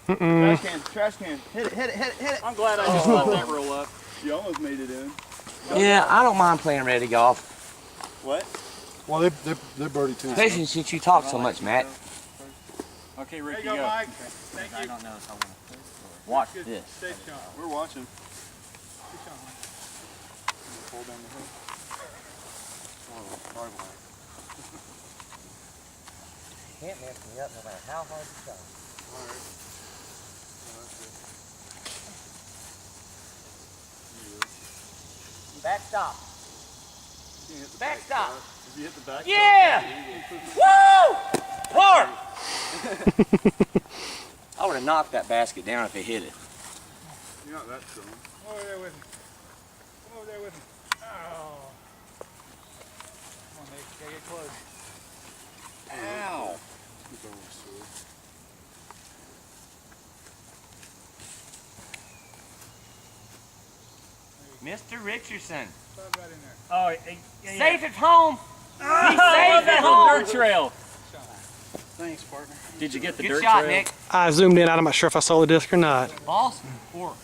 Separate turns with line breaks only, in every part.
Trash can, trash can. Hit it, hit it, hit it, hit it.
I'm glad I just let that roll up.
You almost made it in.
Yeah, I don't mind playing ready golf.
What?
Well, they're birdie too.
Especially since you talk so much, Matt.
Okay, Ricky,
There you go, Mike.
Okay.
Thank
I
you.
don't know if I want to play or watch
Good.
this.
Safe shot.
We're watching.
Good shot, Mike.
Pull down the hill.
Can't mess me up no matter how hard you try. Backstop. Backstop.
If you hit the back.
Yeah! Woo! Clark! I would have knocked that basket down if it hit it.
You're not that strong.
Come over there with me. Come over there with me. Oh. Come on, Nick. Gotta get close.
Ow! Mr. Richardson.
Slide right in there.
Oh,
Safe at home! Be
I
safe
love
at
that little
home!
dirt trail.
Thanks, partner.
Did you get the
Good
dirt
shot,
trail?
Nick.
I zoomed in. I'm not sure if I saw the disc or not.
Boston. Four.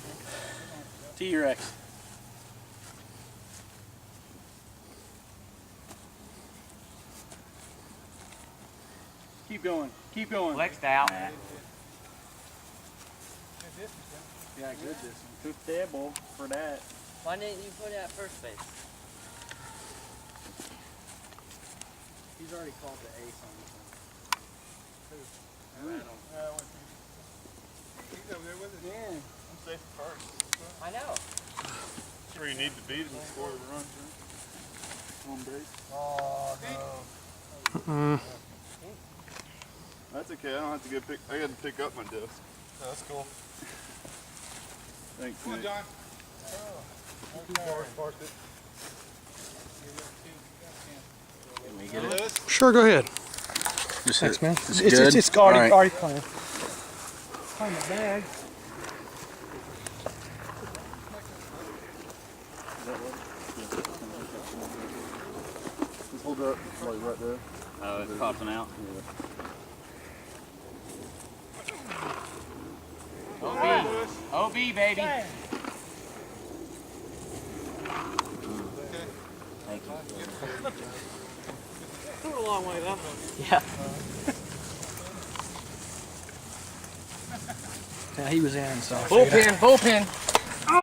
T-Rex.
Keep going. Keep going.
Flexed out.
Good distance, man.
Yeah, good distance.
Too stable for that.
Why didn't you put it at first base?
He's already called the ace on this one.
He's over there with us.
Yeah. I'm safe at first.
I know.
That's where you need to be to score a run, right? On base.
Oh, no.
That's okay. I don't have to go pick. I got to pick up my disc.
That's cool.
Thanks,
Come on,
Nick.
John.
Can we get it?
Lewis.
Sure, go ahead.
Thanks,
man.
It's good?
It's
All
already,
right.
already playing. Find the bag.
Just hold up, like right there.
Oh, it's popping out.
OB. OB, baby.
Thank you.
Threw it a long way that one.
Yeah.
Yeah, he was in, so.
Bullpen, bullpen.